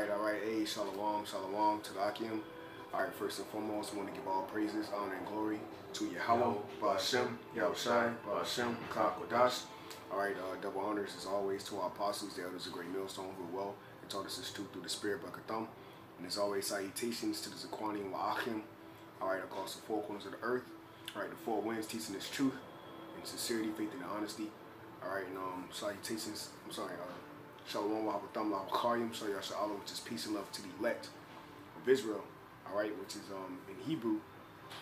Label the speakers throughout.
Speaker 1: Alright, hey, shalom, talakim. Alright, first and foremost, I want to give all praises, honor, and glory to YAHAWAH, SHAM, YAHAWASHI, Kodash. Alright, double honors as always to our apostles, the elders of Great Millstone, who were well and taught us this truth through the Spirit, Bakatham. And as always, salutations to the Zakwani and Wa'achim. Alright, across the four corners of the earth. Alright, the four winds teaching this truth and sincerity, faith, and honesty. Alright, and salutations, Shalom, YAHAWAH, YASHARAHLA, which is peace and love to the elect of Israel. Alright, which is in Hebrew,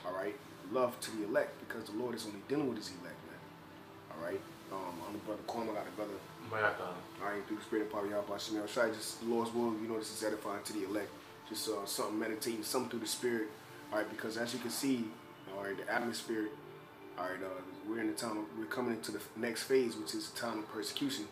Speaker 1: alright, love to the elect, because the Lord is only dealing with his elect, man. Alright, I'm the brother Kwame, I got the brother. Alright, through the Spirit and power of YAHAWASHI, just the Lord's will, you know, this is edifying to the elect. Just something meditating, something through the Spirit. Alright, because as you can see, alright, the atmosphere, alright, we're in the time, we're coming into the next phase, which is the time of persecution.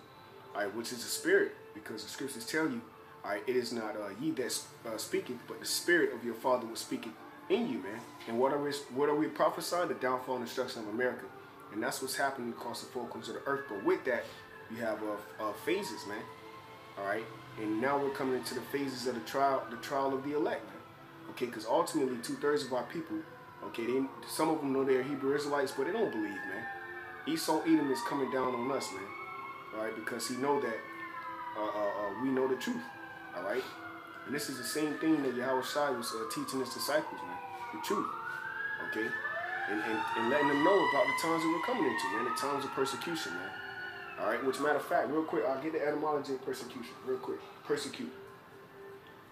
Speaker 1: Alright, which is the Spirit, because the scriptures tell you, alright, it is not ye that speaketh, but the Spirit of your Father was speaking in you, man. And what are we prophesying? The downfall and destruction of America. And that's what's happening across the four corners of the earth. But with that, you have phases, man. Alright, and now we're coming into the phases of the trial of the elect, man. Okay, because ultimately 2/3 of our people, okay, some of them know they're Hebrew Israelites, but they don't believe, man. Esau Edom is coming down on us, man. Alright, because he know that we know the truth. Alright, and this is the same thing that YAHAWASHI was teaching his disciples, man, the truth. Okay, and letting them know about the times that we're coming into, man, the times of persecution, man. Alright, which matter of fact, real quick, I'll get the etymology of persecution, real quick. Persecute,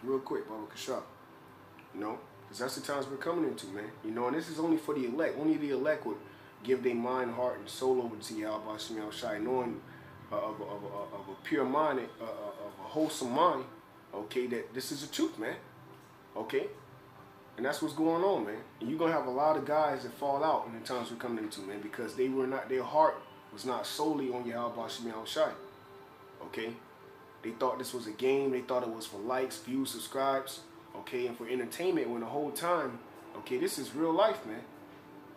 Speaker 1: real quick, Baba Kashab. You know, because that's the times we're coming into, man. You know, and this is only for the elect. Only the elect would give their mind, heart, and soul over to YAHAWASHI, knowing of a pure mind, of a wholesome mind, okay, that this is the truth, man, okay, and that's what's going on, man. And you're gonna have a lot of guys that fall out in the times we're coming into, man, because they were not, their heart was not solely on YAHAWASHI, okay. They thought this was a game. They thought it was for likes, views, subscribes, okay, and for entertainment. When the whole time, okay, this is real life, man.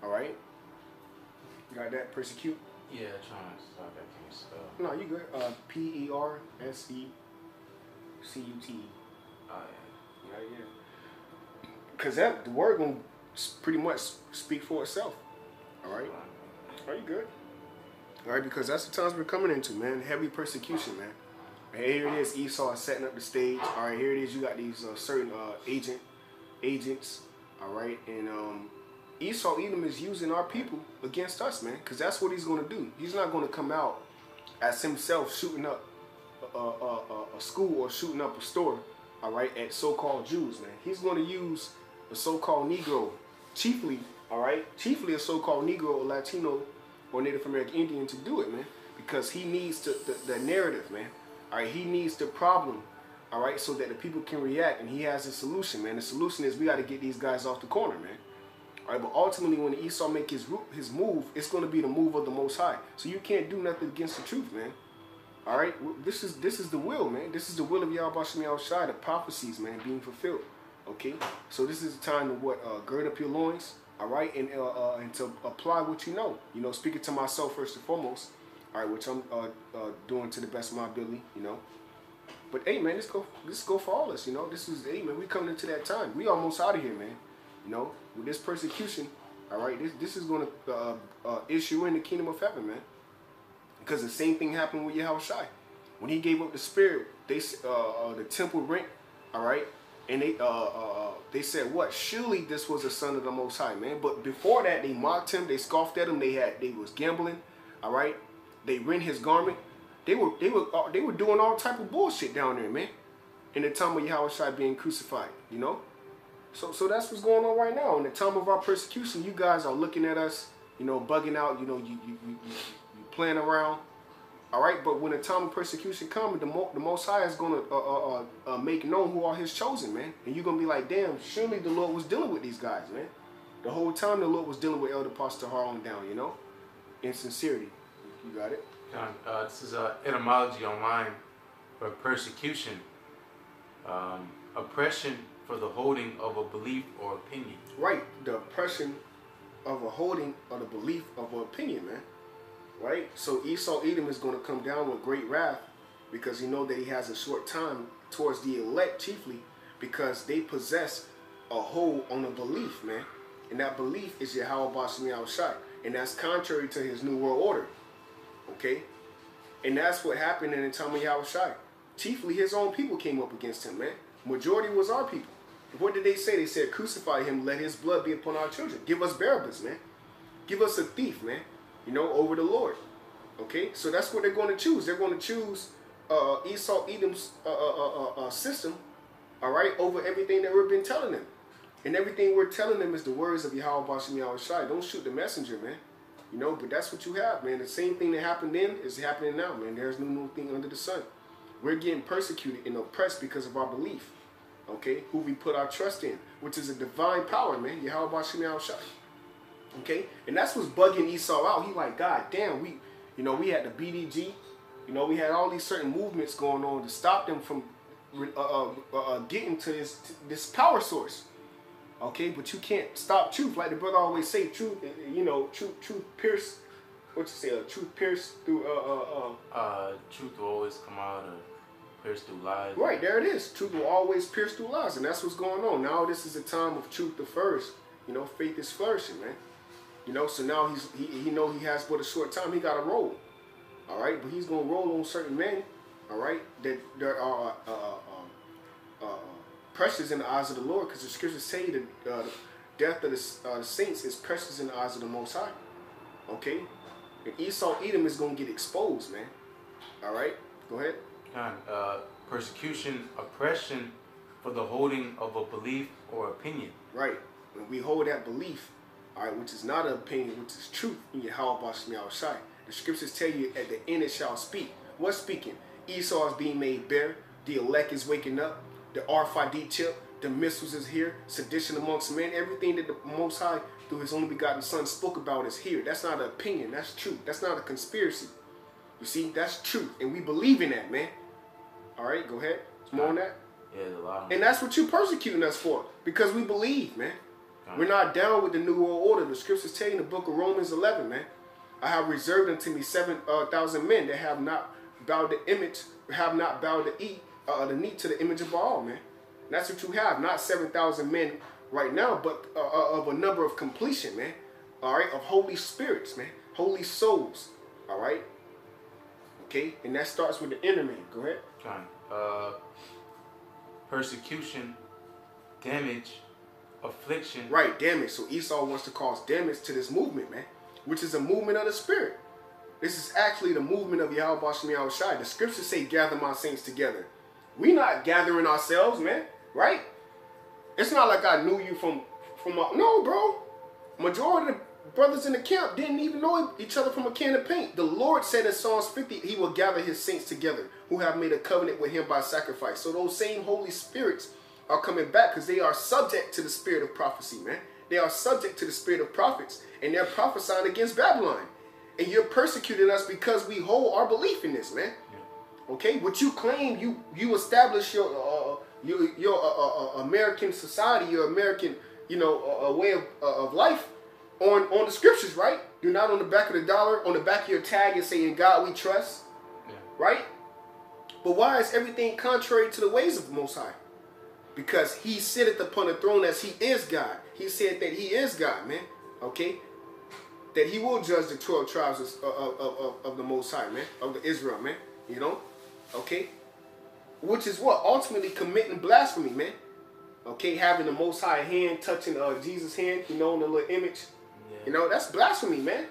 Speaker 1: All right, you got that? Persecute.
Speaker 2: Yeah, trying to stop that kind of stuff.
Speaker 1: No, you good. Persecut.
Speaker 2: Oh, yeah.
Speaker 1: Yeah. Because the word gonna pretty much speak for itself. All right. Are you good? All right, because that's the times we're coming into, man. Heavy persecution, man. And here it is. Esau is setting up the stage. All right, here it is. You got these certain agents. All right, and Esau Edom is using our people against us, man, because that's what he's going to do. He's not going to come out as himself shooting up a school or shooting up a store, all right, at so-called Jews, man. He's going to use a so-called Negro, chiefly a so-called Negro or Latino or Native American Indian to do it, man, because he needs the narrative, man. All right, he needs the problem, all right, so that the people can react, and he has a solution, man. The solution is we got to get these guys off the corner, man. All right, but ultimately, when Esau make his move, it's going to be the move of the Most High. So you can't do nothing against the truth, man. All right, this is the will, man. This is the will of YAHAWASHI, the prophecies, man, being fulfilled. Okay, so this is the time to gird up your loins, all right, and to apply what you know. You know, speaking to myself first and foremost, all right, which I'm doing to the best of my ability, you know. But hey, man, let's go for all this, you know. This is, hey, man, we coming into that time. We almost out of here, man. You know, with this persecution, all right, this is going to issue in the kingdom of heaven, man. Because the same thing happened with YAHAWASHI. When he gave up the spirit, the temple rent, all right, and they said, what? Surely this was a son of the Most High, man. But before that, they mocked him, they scoffed at him, they was gambling, all right. They rent his garment. They were doing all type of bullshit down there, man. In the time of YAHAWASHI being crucified, you know. So that's what's going on right now. In the time of our persecution, you guys are looking at us, you know, bugging out, you know, you playing around, all right? But when the time of persecution comes, the Most High is going to make known who are his chosen, man. And you're going to be like, damn, surely the Lord was dealing with these guys, man. The whole time the Lord was dealing with Elder Pastor Harlan down, you know, in sincerity. You got it?
Speaker 2: This is etymology online for persecution. Oppression for the holding of a belief or opinion.
Speaker 1: Right, the oppression of a holding of the belief of an opinion, man. Right? So Esau Edom is going to come down with great wrath because you know that he has a short time towards the elect, chiefly because they possess a hold on a belief, man. And that belief is YAHAWASHI. And that's contrary to his New World Order. Okay? And that's what happened in the time of Yahushai. Chiefly his own people came up against him, man. Majority was our people. What did they say? They said, crucify him, let his blood be upon our children. Give us Barabbas, man. Give us a thief, man. You know, over the Lord. Okay? So that's what they're going to choose. They're going to choose Esau Edom's system, all right, over everything that we've been telling them. And everything we're telling them is the words of YAHAWASHI. Don't shoot the messenger, man. You know, but that's what you have, man. The same thing that happened then is happening now, man. There's no new thing under the sun. We're getting persecuted and oppressed because of our belief, okay, who we put our trust in, which is a divine power, man. YAHAWASHI. Okay, and that's what's bugging Esau out. He like, God damn, we had the BDG, you know, we had all these certain movements going on to stop them from getting to this power source. Okay, but you can't stop truth. Like the brother always say, truth, you know, truth pierce. What you say? Truth pierce through
Speaker 2: truth will always come out or pierce through lies.
Speaker 1: Right, there it is. Truth will always pierce through lies, and that's what's going on. Now this is a time of truth to flourish. You know, faith is flourishing, man. You know, so now he know he has but a short time. He got to roll. All right, but he's gonna roll on certain men. All right, that there are precious in the eyes of the Lord, because the scriptures say that the death of the saints is precious in the eyes of the Most High. Okay, and Esau Edom is gonna get exposed, man. All right, go ahead.
Speaker 2: Persecution, oppression for the holding of a belief or opinion.
Speaker 1: Right, when we hold that belief, all right, which is not an opinion, which is truth in YAHAWASHI. The scriptures tell you at the end it shall speak. What's speaking? Esau is being made bare. The elect is waking up. The RFID chip, the missiles is here. Sedition amongst men. Everything that the Most High, through his only begotten Son, spoke about is here. That's not an opinion. That's truth. That's not a conspiracy. You see, that's truth. And we believe in that, man. All right, go ahead. More on that?
Speaker 2: Yeah, there's a lot.
Speaker 1: And that's what you're persecuting us for. Because we believe, man. We're not down with the New World Order. The scriptures tell you in the book of Romans 11, man. I have reserved unto me 7,000 men that have not bowed the image, have not bowed the knee to the image of Baal, man. And that's what you have. Not 7,000 men right now, but of a number of completion, man. All right, of holy spirits, man. Holy souls. All right. Okay, and that starts with the inner man. Go ahead.
Speaker 2: Persecution, damage, affliction.
Speaker 1: Right, damage. So Esau wants to cause damage to this movement, man, which is a movement of the spirit. This is actually the movement of YAHAWASHI. The scriptures say, gather my saints together. We not gathering ourselves, man, right? It's not like I knew you from no, bro. Majority of the brothers in the camp didn't even know each other from a can of paint. The Lord said in Psalms 50, he will gather his saints together who have made a covenant with him by sacrifice. So those same Holy Spirits are coming back because they are subject to the spirit of prophecy, man. They are subject to the spirit of prophets, and they're prophesying against Babylon. And you're persecuting us because we hold our belief in this, man. Okay, what you claim, you establish your American society, your American, way of life on the scriptures, right? You're not on the back of the dollar, on the back of your tag, and saying, "In God we trust," right? But why is everything contrary to the ways of the Most High? Because he sitteth upon the throne as he is God. He said that he is God, man. Okay, that he will judge the 12 tribes of the Most High, man, of the Israel, man. You know. Okay, which is what? Ultimately committing blasphemy, man. Okay, having the Most High hand touching Jesus' hand, in the little image. Yeah. That's blasphemy, man.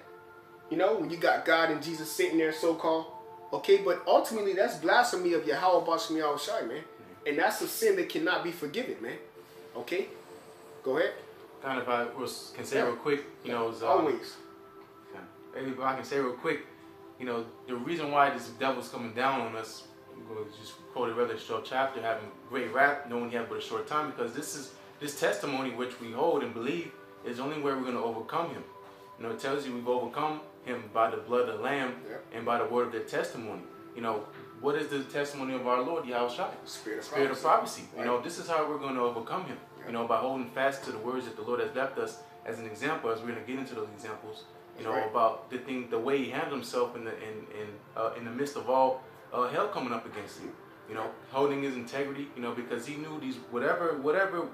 Speaker 1: When you got God and Jesus sitting there, so-called. Okay, but ultimately that's blasphemy of YAHAWASHI, man. And that's a sin that cannot be forgiven, man. Okay, go ahead.
Speaker 2: Kind of, I can say real quick,
Speaker 1: always.
Speaker 2: If I can say real quick, the reason why this devil's coming down on us, I'm going to just quote a rather short chapter, having great wrath, knowing he had but a short time, because this testimony which we hold and believe is only where we're going to overcome him. It tells you we've overcome him by the blood of the Lamb and by the word of their testimony. What is the testimony of our Lord, Yahushua? Spirit of prophecy. Right. This is how we're going to overcome him. By holding fast to the words that the Lord has left us as an example, as we're going to get into those examples. About the way he handled himself in the midst of all hell coming up against him. You know, holding his integrity. You know, because he knew these whatever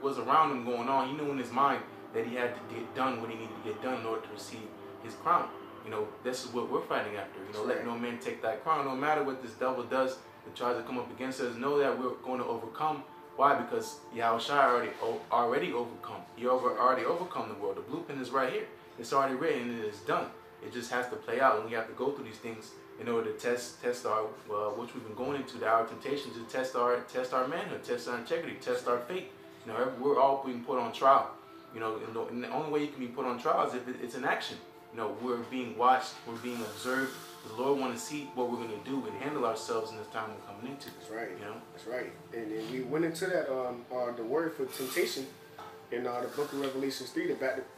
Speaker 2: was around him going on. He knew in his mind that he had to get done what he needed to get done in order to receive his crown. You know, this is what we're fighting after. You know, let no man take that crown. No matter what this devil does that tries to come up against us, know that we're going to overcome. Why? Because Yahawashi already overcome. He already overcome the world. The blueprint is right here. It's already written and it is done. It just has to play out, and we have to go through these things in order to test our which we've been going into, our temptations, to test our manhood, test our integrity, test our faith. You know, we're all being put on trial. You know, and the only way you can be put on trial is if it's an action. You know, we're being watched, we're being observed. The Lord wants to see what we're going to do and handle ourselves in this time we're coming into.
Speaker 1: That's right.
Speaker 2: You know,
Speaker 1: that's right. And we went into that the word for temptation in the book of Revelation 3 to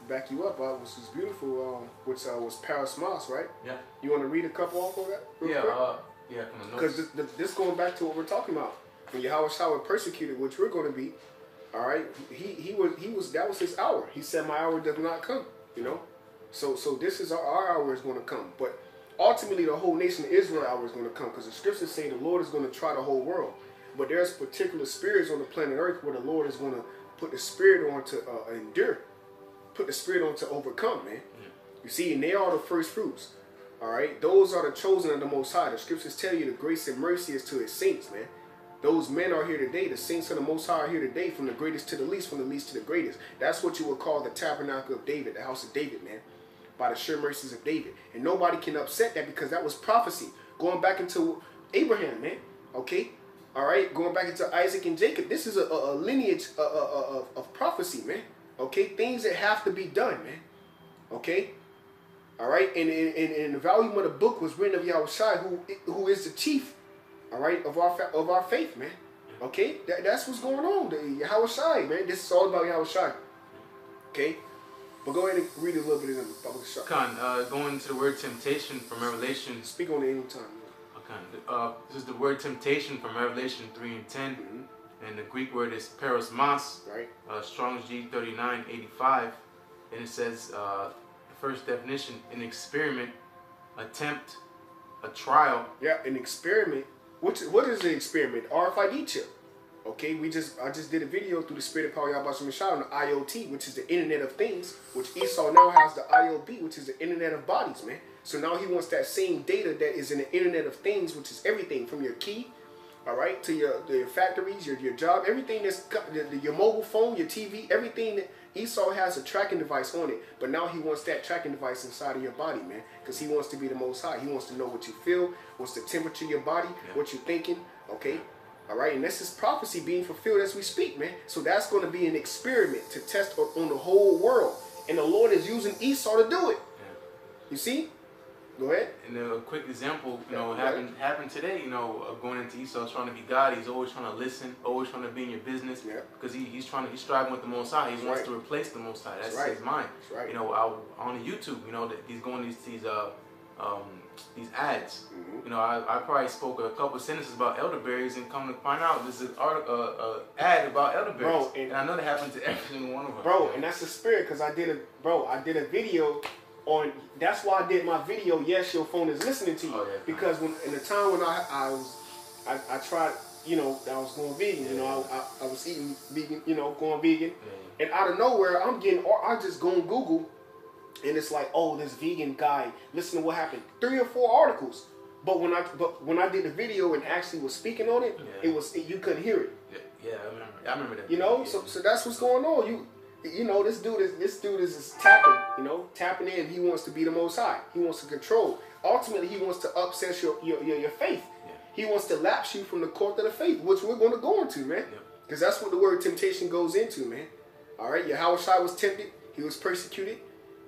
Speaker 1: back you up, which was beautiful, which was parasmos, right?
Speaker 2: Yeah.
Speaker 1: You want to read a couple off of that?
Speaker 2: Yeah.
Speaker 1: Because this going back to what we're talking about. When Yahawashi was persecuted, which we're going to be, all right. He was that was his hour. He said, "My hour does not come." You know. So this is our hour is going to come, but ultimately the whole nation of Israel hour is going to come, because the scriptures say the Lord is going to try the whole world. But there's particular spirits on the planet Earth where the Lord is going to put the spirit on to endure, put the spirit on to overcome, man. You see, and they are the first fruits. All right, those are the chosen of the Most High. The scriptures tell you the grace and mercy is to His saints, man. Those men are here today. The saints of the Most High are here today, from the greatest to the least, from the least to the greatest. That's what you would call the tabernacle of David, the house of David, man. By the sure mercies of David. And nobody can upset that, because that was prophecy. Going back into Abraham, man. Okay? All right? Going back into Isaac and Jacob. This is a lineage of prophecy, man. Okay? Things that have to be done, man. Okay? All right? And the volume of the book was written of Yahawashi, who is the chief, all right, of our faith, man. Okay? That's what's going on. The Yahawashi, man. This is all about Yahawashi. Okay? But go ahead and read a little bit of them.
Speaker 2: Going to the word temptation from Revelation.
Speaker 1: Speak on it anytime.
Speaker 2: This is the word temptation from Revelation 3 and 10. And the Greek word is parasmos.
Speaker 1: Right.
Speaker 2: Strong's G3985. And it says, the first definition, an experiment, attempt, a trial.
Speaker 1: Yeah, an experiment. What is an experiment? RFID chip. Okay, I just did a video through the Spirit of Power YAHAWASHI on the IoT, which is the Internet of Things, which Esau now has the IOB, which is the Internet of Bodies, man. So now he wants that same data that is in the Internet of Things, which is everything from your key, all right, to your factories, your job, everything that's your mobile phone, your TV, everything that Esau has a tracking device on it. But now he wants that tracking device inside of your body, man, because he wants to be the Most High. He wants to know what you feel, what's the temperature of your body, what you're thinking, okay? All right, and this is prophecy being fulfilled as we speak, man. So that's going to be an experiment to test on the whole world. And the Lord is using Esau to do it. You see? Go ahead. And
Speaker 2: a quick example, happened today, going into Esau trying to be God. He's always trying to listen, always trying to be in your business. Because he's striving with the Most High. He wants to replace the Most High. That's his mind.
Speaker 1: That's right.
Speaker 2: On the YouTube, he's going these ads. I probably spoke a couple sentences about elderberries, and come to find out this is an ad about elderberries. Bro, and I know that happened to every single one of them.
Speaker 1: Bro, and that's the spirit, because I did a video on, that's why I did my video, Yes, Your Phone Is Listening to You. Because in the time when I tried, I was going vegan, I was eating vegan, going vegan. And out of nowhere, I just go on Google, and it's like, oh, this vegan guy, listen to what happened. 3 or 4 articles. But when I did the video and actually was speaking on it, you couldn't hear it.
Speaker 2: Yeah, I remember that.
Speaker 1: So that's what's going on. This dude is tapping, tapping in. He wants to be the Most High. He wants to control. Ultimately, he wants to upset your faith. He wants to lapse you from the court of the faith, which we're going to go into, man. Because that's what the word temptation goes into, man. All right, Yahawashi was tempted. He was persecuted.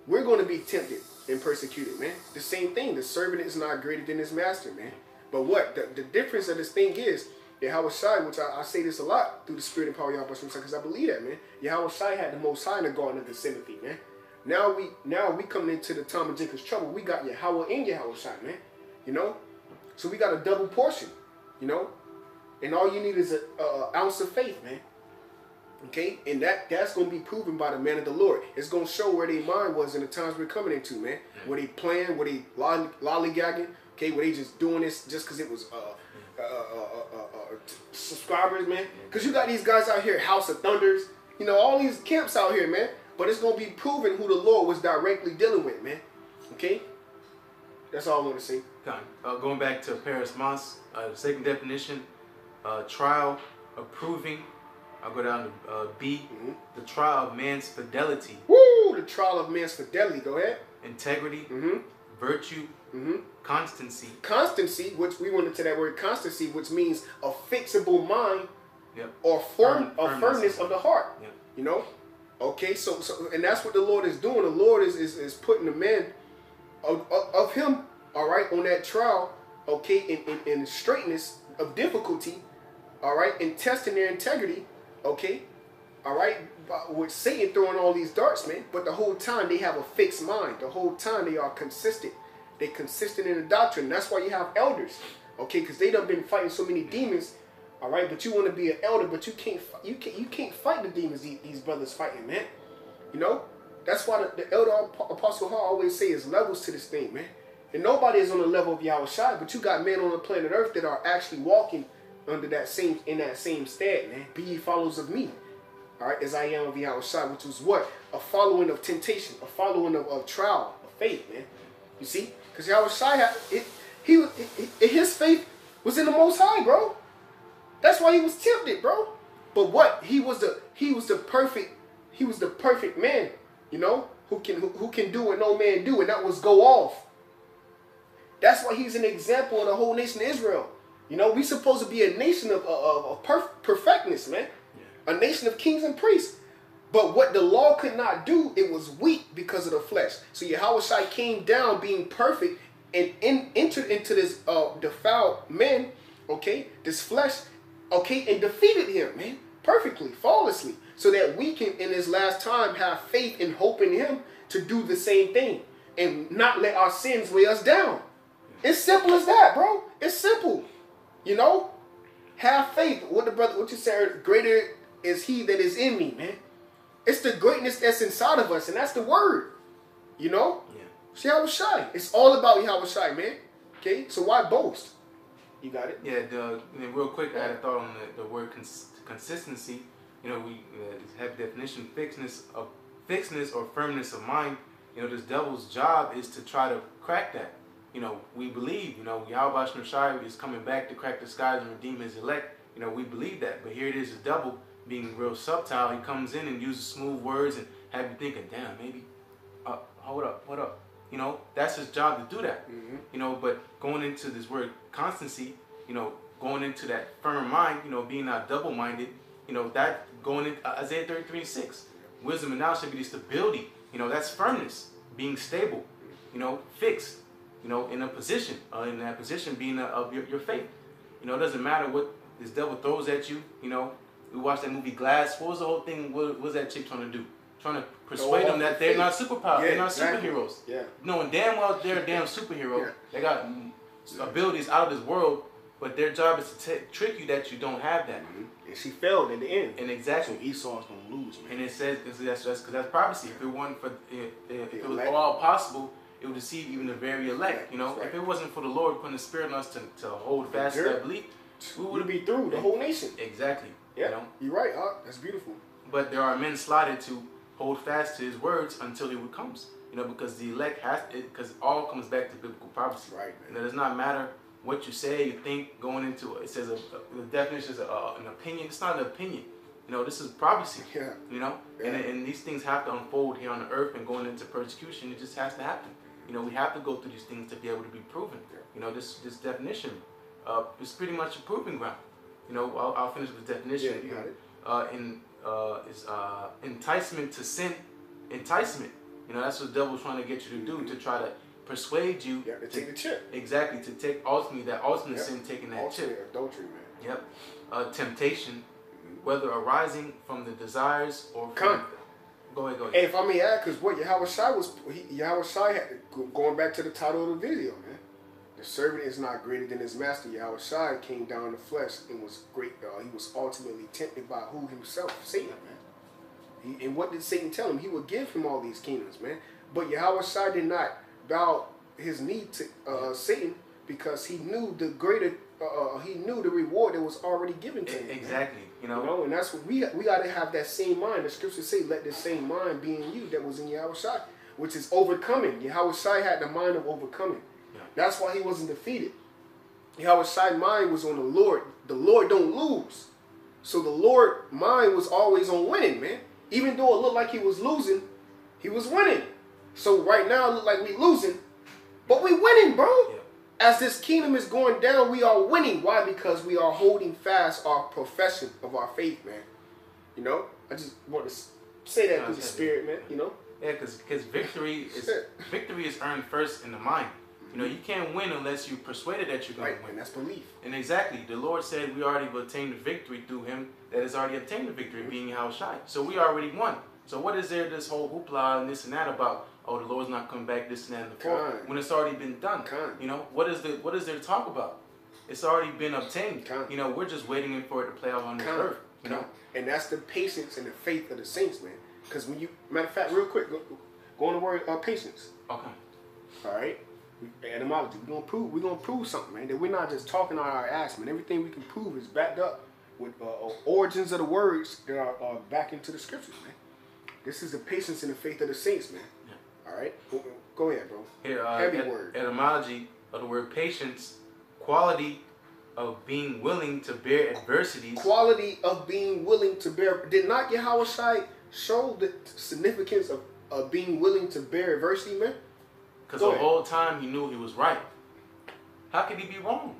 Speaker 1: We're going to be tempted and persecuted, man. The same thing. The servant is not greater than his master, man. But what? The difference of this thing is, Yahawashi, which I say this a lot through the Spirit and Power of Yahawashi, because I believe that, man. Yahawashi had the Most High in the Garden of Gethsemane, man. Now we coming into the time of Jacob's trouble. We got Yahweh and Yahawashi, man. So we got a double portion, and all you need is an ounce of faith, man. Okay, and that's going to be proven by the man of the Lord. It's going to show where their mind was in the times we're coming into, man. Where they playing, where they lollygagging, okay, where they just doing this just because it was subscribers, man. Because you got these guys out here, House of Thunders, you know, all these camps out here, man. But it's going to be proven who the Lord was directly dealing with, man. Okay? That's all I want to say.
Speaker 2: Going back to Paris Mons, the second definition, trial, approving. I'll go down to B, the trial of man's fidelity.
Speaker 1: Woo! The trial of man's fidelity. Go ahead.
Speaker 2: Integrity, virtue, constancy.
Speaker 1: Constancy, which we went into that word constancy, which means a fixable mind, or firmness of the heart. You know? Okay, so and that's what the Lord is doing. The Lord is putting the men of him, all right, on that trial, okay, in straightness of difficulty, all right, and testing their integrity, okay, all right, with Satan throwing all these darts, man. But the whole time they have a fixed mind. The whole time they are consistent. They're consistent in the doctrine. That's why you have elders, okay, because they done been fighting so many demons. All right, but you want to be an elder, but you can't fight the demons these brothers fighting, man. You know, that's why the elder Apostle Hall always say is levels to this thing, man. And nobody is on the level of YAHAWASHI, but you got men on the planet Earth that are actually walking under that same stead, man. Be ye followers of me, all right, as I am of YAHAWASHI, which was what? A following of temptation, a following of trial, of faith, man. You see, because YAHAWASHI his faith was in the Most High, bro. That's why he was tempted, bro. But what? He was the perfect man, you know, who can do what no man do, and that was go off. That's why he's an example of the whole nation of Israel. You know, we supposed to be a nation of perfectness, man. A nation of kings and priests. But what the law could not do, it was weak because of the flesh. So YAHAWASHI came down being perfect and entered into this defiled man, okay, this flesh, okay, and defeated him, man, perfectly, flawlessly, so that we can, in this last time, have faith and hope in him to do the same thing and not let our sins weigh us down. It's simple as that, bro. It's simple, you know. Have faith. What you said, greater is he that is in me, man. It's the greatness that's inside of us, and that's the word, you know. It's YAHAWASHI. It's all about YAHAWASHI, man. Okay, so why boast? You got it?
Speaker 2: Yeah, real quick, I had a thought on the word consistency. You know, we have definition, fixedness or firmness of mind. You know, this devil's job is to try to crack that. You know, we believe, you know, YAHAWASHI is coming back to crack the skies and redeem his elect. You know, we believe that. But here it is, the devil being real subtle. He comes in and uses smooth words and have you thinking, damn, maybe, hold up, what up? You know, that's his job to do that. You know, but going into this word constancy, you know, going into that firm mind, you know, being not double-minded, you know, that going into Isaiah 33:6, wisdom and knowledge should be the stability. You know, that's firmness, being stable, you know, fixed, you know, in a position, in that position being of your faith. You know, it doesn't matter what this devil throws at you. You know, we watched that movie Glass. What was the whole thing? What was that chick trying to do? Trying to persuade them that they're not superpowers, they're not superheroes. Knowing damn well they're a damn superhero. They got abilities out of this world, but their job is to trick you that you don't have that.
Speaker 1: And she failed in the end.
Speaker 2: And exactly.
Speaker 1: So Esau's gonna lose, man.
Speaker 2: And it says that's prophecy. If it wasn't for if it was all possible, it would deceive even the very elect. You know, if it wasn't for the Lord putting the Spirit on us to hold fast to that belief,
Speaker 1: we would be through the whole nation.
Speaker 2: Exactly.
Speaker 1: Yeah,
Speaker 2: you know?
Speaker 1: You're right. That's beautiful.
Speaker 2: But there are men slotted to hold fast to his words until he comes. You know, because the elect has because it all comes back to biblical prophecy.
Speaker 1: Right, man.
Speaker 2: And it does not matter what you say, you think, going into it. It says the definition is an opinion. It's not an opinion. You know, this is prophecy.
Speaker 1: Yeah.
Speaker 2: You know, and these things have to unfold here on the earth, and going into persecution, it just has to happen. You know, we have to go through these things to be able to be proven. You know, this definition is pretty much a proving ground. You know, I'll finish with the definition.
Speaker 1: Yeah, you got it.
Speaker 2: Is enticement to sin, enticement. You know, that's what the devil's trying to get you to do, to try to persuade you.
Speaker 1: Yeah, to take the chip.
Speaker 2: Exactly, to take ultimately that ultimate sin, taking that chip.
Speaker 1: Adultery, man.
Speaker 2: Yep. Temptation, whether arising from the desires or from Go ahead.
Speaker 1: Hey, if I may add, because what YAHAWASHI had, going back to the title of the video, man. The servant is not greater than his master. YAHAWASHI came down in the flesh and was great. He was ultimately tempted by who himself? Satan, man. And what did Satan tell him? He would give him all these kingdoms, man. But YAHAWASHI did not bow his knee to Satan, because he knew the greater, he knew the reward that was already given to him.
Speaker 2: Exactly.
Speaker 1: Man. You know, and that's what we got to have that same mind. The scriptures say, "Let this same mind be in you that was in YAHAWASHI," which is overcoming. YAHAWASHI had the mind of overcoming. Yeah. That's why he wasn't defeated. YAHAWASHI's mind was on the Lord. The Lord don't lose. So the Lord mind was always on winning, man. Even though it looked like he was losing, he was winning. So right now it look like we losing, but we winning, bro. Yeah. As this kingdom is going down, we are winning. Why? Because we are holding fast our profession of our faith, man. You know, I just want to say that through the spirit, man. You know.
Speaker 2: Yeah, because victory is earned first in the mind. You know, you can't win unless you're persuaded that you're going to win.
Speaker 1: And that's belief. And
Speaker 2: exactly, the Lord said we already obtained the victory through him that has already obtained the victory, being YAHAWASHI. So we already won. So what is there this whole hoopla and this and that about, oh, the Lord's not coming back, this and that and the fourth, when it's already been done? You know, what is there to talk about? It's already been obtained. You know, we're just waiting for it to play out on this earth. You know?
Speaker 1: And that's the patience and the faith of the saints, man. Because when you, matter of fact, real quick, go on the word patience. Okay. All right. Etymology. We're gonna prove something, man. That we're not just talking on our ass, man. Everything we can prove is backed up with origins of the words that are back into the scriptures, man. This is the patience and the faith of the saints, man. Yeah. All right. Go ahead, bro.
Speaker 2: Here,
Speaker 1: heavy word.
Speaker 2: Etymology of the word patience: quality of being willing to bear adversities.
Speaker 1: Quality of being willing to bear. Did not YAHAWASHI show the significance of being willing to bear adversity, man?
Speaker 2: Because the whole time he knew he was right. How could he be wrong?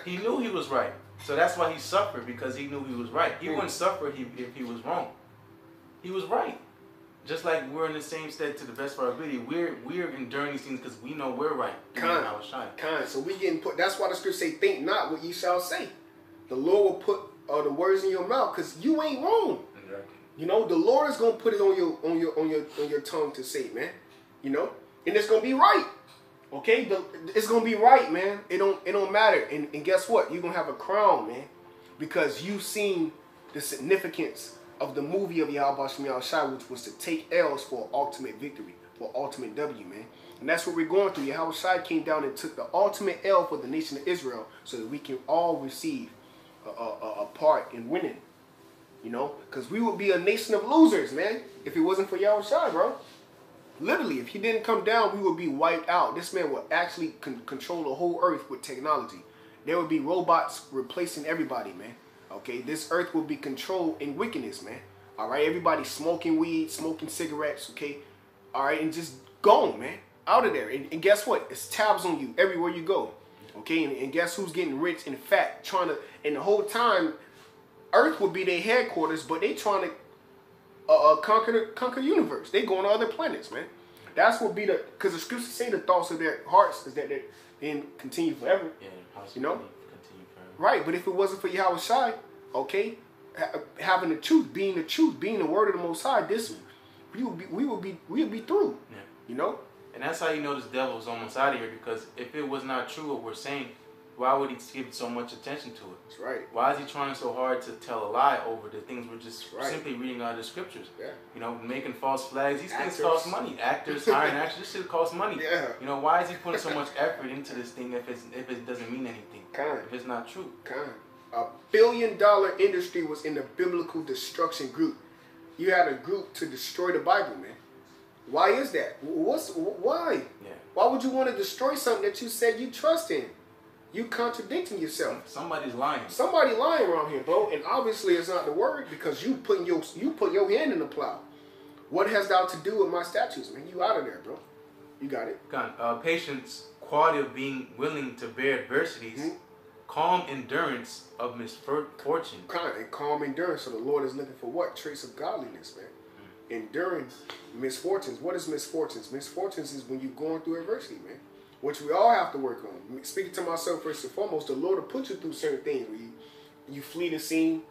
Speaker 2: He knew he was right. So that's why he suffered, because he knew he was right. He wouldn't suffer if he was wrong. He was right. Just like we're in the same state to the best of our ability, we're enduring these things because we know we're right.
Speaker 1: So we getting put. That's why the scripture say, "Think not what ye shall say." The Lord will put the words in your mouth because you ain't wrong. Exactly. You know, the Lord is gonna put it on your tongue to say, man. You know. And it's gonna be right, okay? It's gonna be right, man. It don't matter. And guess what? You're gonna have a crown, man, because you've seen the significance of the movie of YAHAWASHI, which was to take L's for ultimate victory, for ultimate W, man. And that's what we're going through. YAHAWASHI came down and took the ultimate L for the nation of Israel, so that we can all receive a part in winning. You know, because we would be a nation of losers, man, if it wasn't for YAHAWASHI, bro. Literally, if he didn't come down, we would be wiped out. This man would actually control the whole earth with technology. There would be robots replacing everybody, man. Okay, this earth will be controlled in wickedness, man. All right, everybody smoking weed, smoking cigarettes, okay? All right, and just gone, man. Out of there. And guess what? It's tabs on you everywhere you go. Okay, and guess who's getting rich and fat? And the whole time, earth will be their headquarters, but they trying to conquer the universe. They going to other planets, man. That's what be because the scriptures say the thoughts of their hearts is that they then continue forever. Yeah, you know, continue forever. Right. But if it wasn't for YAHAWASHI, okay, having the truth, being the word of the Most High, we would be through. Yeah. You know.
Speaker 2: And that's how you know this devil is almost out of here, because if it was not true what we're saying, why would he give so much attention to it?
Speaker 1: That's right.
Speaker 2: Why is he trying so hard to tell a lie over the things we're just simply reading out of the scriptures? Yeah. You know, making false flags. These things cost money. Actors, hiring actors, this shit costs money. Yeah. You know, why is he putting so much effort into this thing if it doesn't mean anything? If it's not true.
Speaker 1: $1 billion industry was in the biblical destruction group. You had a group to destroy the Bible, man. Why is that? Why? Yeah. Why would you want to destroy something that you said you trust in? You contradicting yourself.
Speaker 2: Somebody's lying.
Speaker 1: Somebody lying around here, bro. And obviously it's not the word, because you put your hand in the plow. What has thou to do with my statutes, man? You out of there, bro. You got it.
Speaker 2: Patience, quality of being willing to bear adversities, calm endurance of misfortune.
Speaker 1: And calm endurance. So the Lord is looking for what? Trace of godliness, man. Enduring misfortunes. What is misfortunes? Misfortunes is when you're going through adversity, man. Which we all have to work on. Speaking to myself first and foremost, the Lord will put you through certain things where you flee the scene.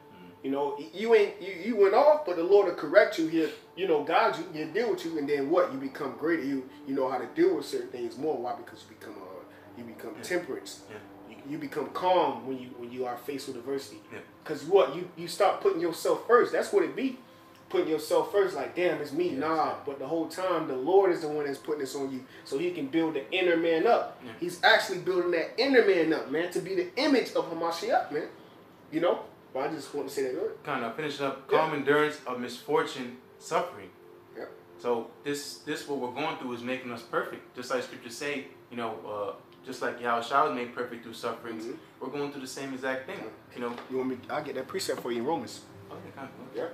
Speaker 1: You know, you went off, but the Lord will correct you. He'll guide you. He'll deal with you, and then what? You become greater. You know how to deal with certain things more. Why? Because you become temperance. Yeah. You become calm when you are faced with adversity. Because what? You start putting yourself first. That's what it be. putting yourself first, like, damn, it's me.
Speaker 2: Yes,
Speaker 1: nah,
Speaker 2: yeah.
Speaker 1: But the whole time, the Lord is the one that's putting this on you, so he can build the inner man up.
Speaker 2: Yeah.
Speaker 1: He's actually building that inner man up, man, to be the image of Hamashiach, man. You know? But I just want to say that word.
Speaker 2: Kind of finishing up, calm endurance of misfortune, suffering.
Speaker 1: Yeah.
Speaker 2: So this what we're going through is making us perfect. Just like scriptures say, you know, just like Yahawashi was made perfect through sufferings, we're going through the same exact thing. You know.
Speaker 1: You want me? I'll get that precept for you in Romans.
Speaker 2: Okay, kind of.
Speaker 1: Yeah.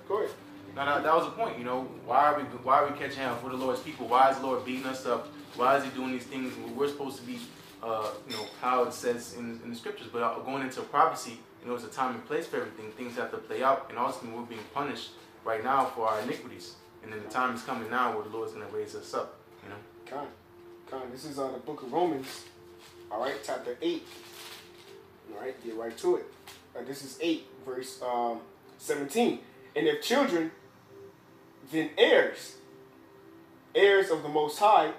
Speaker 1: Go ahead.
Speaker 2: Now that was the point. You know, why are we catching hell for the Lord's people? Why is the Lord beating us up? Why is He doing these things? We're supposed to be, you know, how it says in the scriptures. But going into prophecy, you know, it's a time and place for everything. Things have to play out, and ultimately we're being punished right now for our iniquities. And then the time is coming now where the Lord's going to raise us up. You know.
Speaker 1: Kind. This is the book of Romans. All right, chapter 8. All right, get right to it. This is 8, verse 17. And if children, then heirs of the Most High.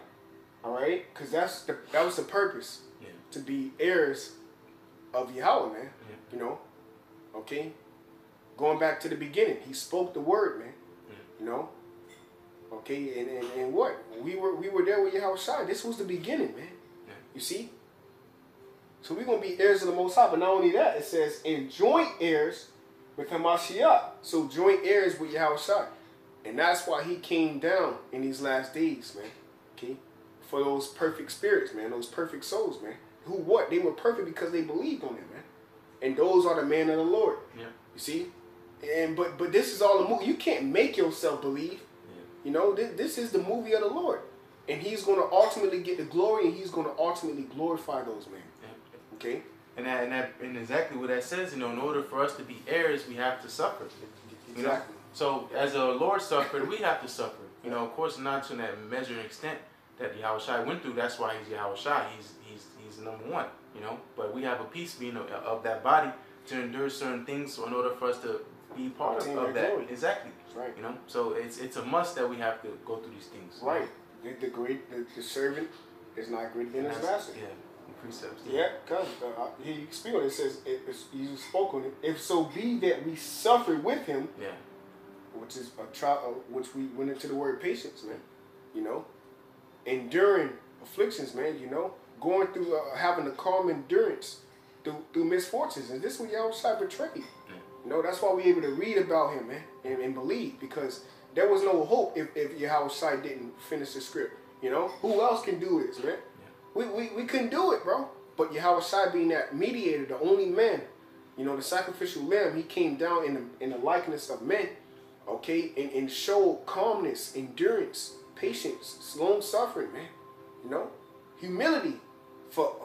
Speaker 1: All right, because that was the purpose, to be heirs of Yahweh, man.
Speaker 2: Yeah.
Speaker 1: You know, okay. Going back to the beginning, He spoke the word, man. You know, okay, and what we were there with Yahawashi. This was the beginning, man. You see. So we're gonna be heirs of the Most High, but not only that, it says in joint heirs with Hamashiach. So joint heirs with Yahawashi. And that's why He came down in these last days, man. Okay? For those perfect spirits, man. Those perfect souls, man. Who what? They were perfect because they believed on Him, man. And those are the men of the Lord.
Speaker 2: Yeah.
Speaker 1: You see? And but this is all a movie. You can't make yourself believe. Yeah. You know, this is the movie of the Lord. And He's going to ultimately get the glory, and He's going to ultimately glorify those men. Yeah. Okay?
Speaker 2: And exactly what that says, you know, in order for us to be heirs, we have to suffer.
Speaker 1: Exactly.
Speaker 2: You know? So as the Lord suffered, we have to suffer. You know, of course, not to that measure and extent that Yahawashi went through. That's why He's Yahawashi. He's number one. You know, but we have a piece being of that body to endure certain things in order for us to be part of that. Glory. Exactly. That's right. You know, so it's a must that we have to go through these things.
Speaker 1: Right. The servant is not greater than his master.
Speaker 2: Yeah. Precepts.
Speaker 1: Yeah, because He speak on it. It says, He spoke on it. If so be that we suffer with Him,
Speaker 2: yeah,
Speaker 1: which is a trial, which we went into the word patience, man. You know, enduring afflictions, man. You know, going through having a calm endurance through misfortunes, and this is what Yahawashi betrayed. Yeah. You know, that's why we're able to read about Him, man, and believe, because there was no hope if Yahawashi didn't finish the script. You know, who else can do this, man? We couldn't do it, bro. But Yahawashi being that mediator, the only man, you know, the sacrificial lamb, He came down in the likeness of men, okay, and showed calmness, endurance, patience, long suffering, man. You know, humility for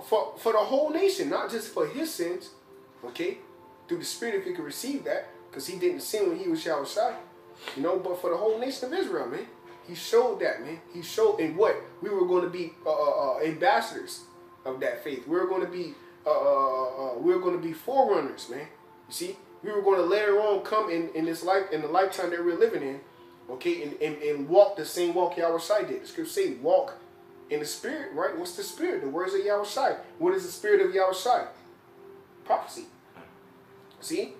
Speaker 1: the whole nation, not just for His sins, okay, through the Spirit if He could receive that, because He didn't sin when He was Yahawashi, you know, but for the whole nation of Israel, man. He showed that, man. He showed in what we were going to be ambassadors of that faith. We were going to be forerunners, man. You see, we were going to later on come in this life, in the lifetime that we're living in, okay, and walk the same walk Yahawashi did. The scripture say, walk in the Spirit, right? What's the Spirit? The words of Yahawashi. What is the Spirit of Yahawashi? Prophecy. See,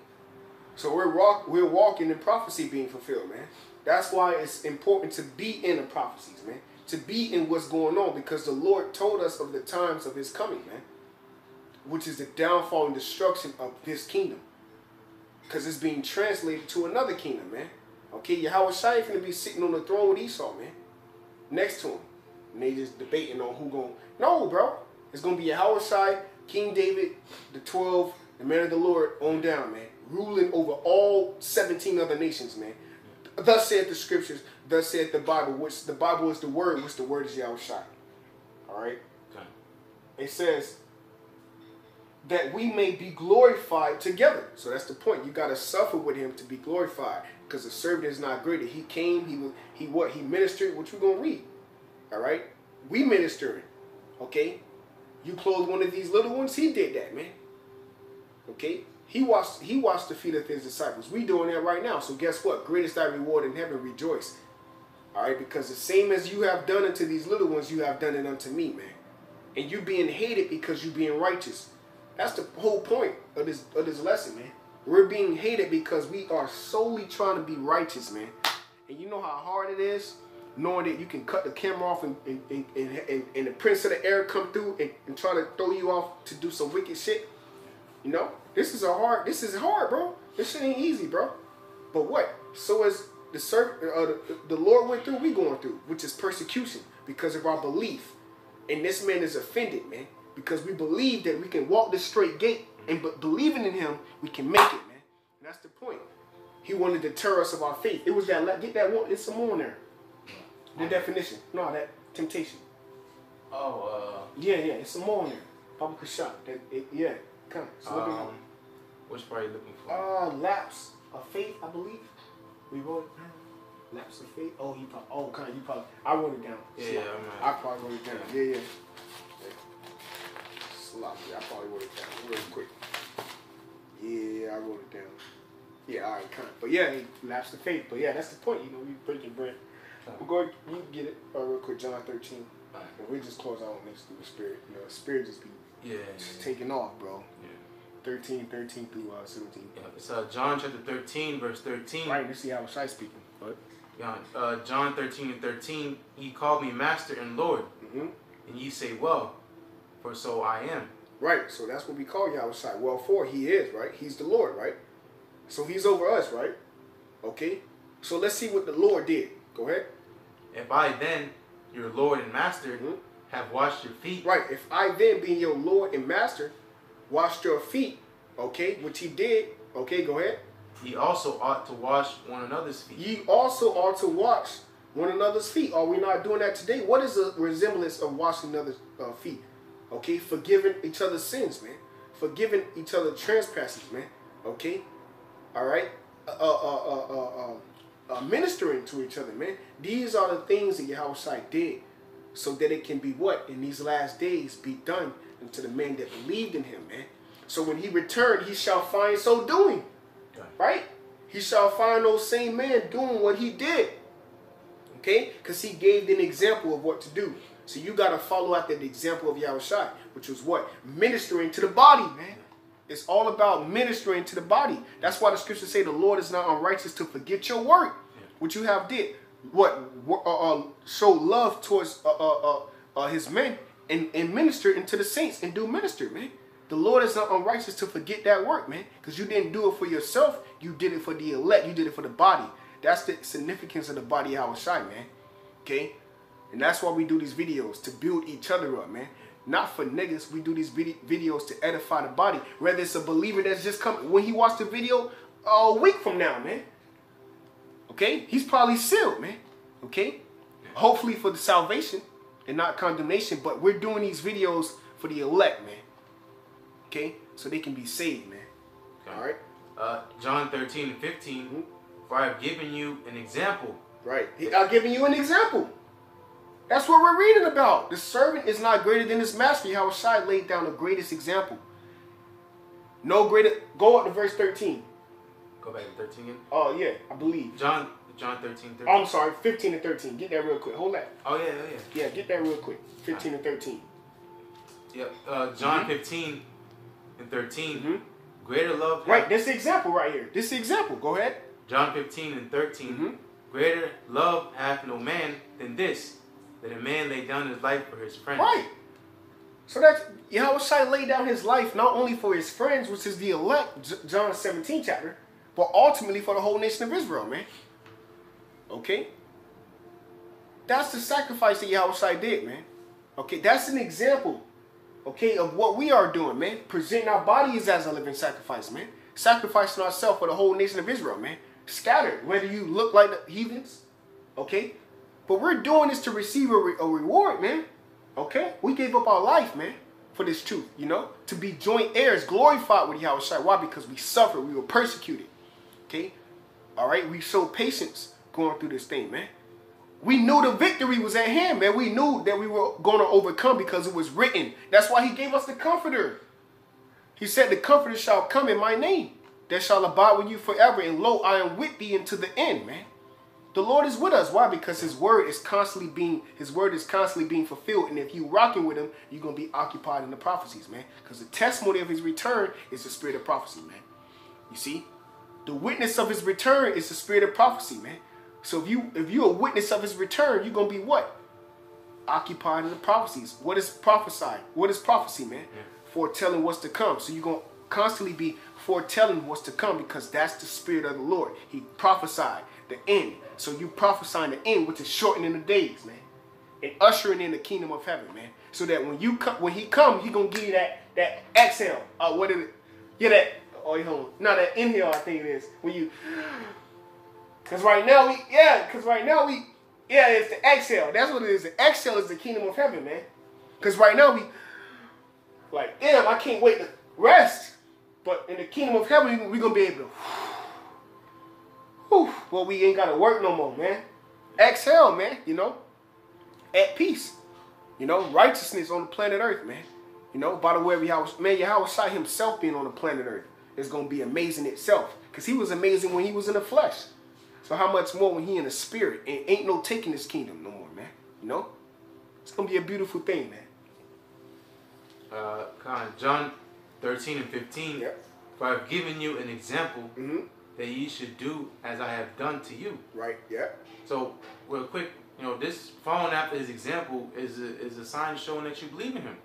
Speaker 1: so we're walking in prophecy being fulfilled, man. That's why it's important to be in the prophecies, man. To be in what's going on, because the Lord told us of the times of His coming, man. Which is the downfall and destruction of His kingdom. Because it's being translated to another kingdom, man. Okay, Yahawashi is going to be sitting on the throne with Esau, man. Next to him. And they just debating on who going. No, bro. It's going to be Yahawashi, King David, the 12, the man of the Lord on down, man. Ruling over all 17 other nations, man. Thus saith the scriptures, thus saith the Bible, which the Bible is the word, which the word is Yahawashi. Alright? Okay. It says that we may be glorified together. So that's the point. You got to suffer with Him to be glorified. Because the servant is not greater. He came, he ministered, which we're going to read. Alright? We ministering. Okay? You clothe one of these little ones, He did that, man. Okay? He washed the feet of His disciples. We doing that right now. So guess what? Great is thy reward in heaven. Rejoice. All right? Because the same as you have done unto these little ones, you have done it unto me, man. And you being hated because you being righteous. That's the whole point of this lesson, man. We're being hated because we are solely trying to be righteous, man. And you know how hard it is, knowing that you can cut the camera off and the prince of the air come through and try to throw you off to do some wicked shit. You know, this is hard, bro. This shit ain't easy, bro. But what? So as the Lord went through, we going through, which is persecution because of our belief. And this man is offended, man, because we believe that we can walk this straight gate, and but believing in him, we can make it, man. And that's the point. He wanted to deter us of our faith. It was that, get that one, it's some more in there. The definition. No, that temptation.
Speaker 2: Oh,
Speaker 1: yeah, it's some more in there. Papa Kashak. Yeah, come. So
Speaker 2: which part are you looking for?
Speaker 1: Lapse of faith, I believe. We wrote it down. Lapse of faith. Oh, you probably. I wrote it down.
Speaker 2: Yeah,
Speaker 1: I probably wrote it down. Yeah. Sloppy. I probably wrote it down real quick. Yeah, I wrote it down. Yeah, all right, kind of. But yeah, lapse of faith. But yeah, that's the point. You know, we breaking bread. We'll go. You can get it real quick. John 13. And we just close out on this through the spirit. You know, the spirit just be taking off, bro. Yeah. 13 through 17.
Speaker 2: Yeah, it's John chapter 13, verse 13.
Speaker 1: Right, let's see how Shai speaking. But
Speaker 2: John 13 and 13. He called me Master and Lord, and ye say, well, for so I am.
Speaker 1: Right, so that's what we call Yahawashi. Well, for he is, right? He's the Lord, right? So he's over us, right? Okay. So let's see what the Lord did. Go ahead.
Speaker 2: If I then, your Lord and Master, have washed your feet.
Speaker 1: Right. If I then, being your Lord and Master, washed your feet, okay, which he did, okay, go ahead.
Speaker 2: Ye also ought to wash one another's feet.
Speaker 1: Ye also ought to wash one another's feet. Are we not doing that today? What is the resemblance of washing another's feet? Okay, forgiving each other's sins, man. Forgiving each other's trespasses, man. Okay, all right. Ministering to each other, man. These are the things that Yahawashi did, so that it can be what in these last days be done unto the men that believed in him, man. So when he returned, he shall find so doing, right? He shall find those same men doing what he did, okay? Because he gave an example of what to do. So you got to follow after the example of Yahawashi, which was what? Ministering to the body, man. It's all about ministering to the body. That's why the scriptures say the Lord is not unrighteous to forget your work, which you have did. What? Show love towards his men and minister into the saints and do minister, man. The Lord is not unrighteous to forget that work, man. Because you didn't do it for yourself. You did it for the elect. You did it for the body. That's the significance of the body of Yahawashi, man. Okay? And that's why we do these videos, to build each other up, man. Not for niggas. We do these videos to edify the body. Whether it's a believer that's just coming. When he watched the video a week from now, man. Okay? He's probably sealed, man. Okay? Hopefully for the salvation and not condemnation. But we're doing these videos for the elect, man. Okay? So they can be saved, man. Okay. All right?
Speaker 2: John 13 and 15. For I have given you an example.
Speaker 1: Right. I've given you an example. That's what we're reading about. The servant is not greater than his master. Yahawashi laid down the greatest example. No greater. Go up to verse 13.
Speaker 2: Go back to 13 again?
Speaker 1: Oh, yeah, I believe.
Speaker 2: John 13.
Speaker 1: Oh, I'm sorry, 15 and 13. Get that real quick. Hold that.
Speaker 2: Oh, yeah.
Speaker 1: Yeah, get that real quick. 15 and 13.
Speaker 2: Yep. John 15 and 13. Greater love.
Speaker 1: Right, this is the example right here. This is the example. Go ahead.
Speaker 2: John 15 and 13. Greater love hath no man than this, that a man lay down his life for his friends.
Speaker 1: Right. So that's Yahawashi laid down his life not only for his friends, which is the elect, John 17 chapter, but ultimately for the whole nation of Israel, man. Okay? That's the sacrifice that Yahawashi did, man. Okay, that's an example, okay, of what we are doing, man. Presenting our bodies as a living sacrifice, man. Sacrificing ourselves for the whole nation of Israel, man. Scattered, whether you look like the heathens, okay? But we're doing this to receive a reward, man. Okay? We gave up our life, man, for this truth, you know? To be joint heirs, glorified with Yahawashi. Why? Because we suffered. We were persecuted. Okay? All right? We showed patience going through this thing, man. We knew the victory was at hand, man. We knew that we were going to overcome because it was written. That's why he gave us the Comforter. He said, the Comforter shall come in my name. That shall abide with you forever. And lo, I am with thee unto the end, man. The Lord is with us. Why? Because his word is constantly being fulfilled. And if you rocking with him, you're going to be occupied in the prophecies, man. Because the testimony of his return is the spirit of prophecy, man. You see? The witness of his return is the spirit of prophecy, man. So if you're a witness of his return, you're going to be what? Occupied in the prophecies. What is prophesied? What is prophecy, man?
Speaker 2: Yeah.
Speaker 1: Foretelling what's to come. So you're going to constantly be foretelling what's to come because that's the spirit of the Lord. He prophesied the end. So you prophesying the end, which is shortening the days, man. And ushering in the kingdom of heaven, man. So that when he comes, he going to give you that exhale. What is it? Yeah, that, oh, hold on. No, that inhale, I think it is. When you, because right now it's the exhale. That's what it is. The exhale is the kingdom of heaven, man. Because right now we, like, damn, I can't wait to rest. But in the kingdom of heaven, we're going to be able to, whew, well, we ain't got to work no more, man. Exhale, man, you know, at peace. You know, righteousness on the planet Earth, man. You know, by the way, YAHAWASHI himself being on the planet Earth is going to be amazing itself. Because he was amazing when he was in the flesh. So how much more when he in the spirit? And ain't no taking this kingdom no more, man. You know? It's going to be a beautiful thing, man.
Speaker 2: John 13 and 15.
Speaker 1: Yep.
Speaker 2: For I have given you an example that ye should do as I have done to you.
Speaker 1: Right, yeah.
Speaker 2: So, real quick, you know, this following after his example is a sign showing that you believe in him.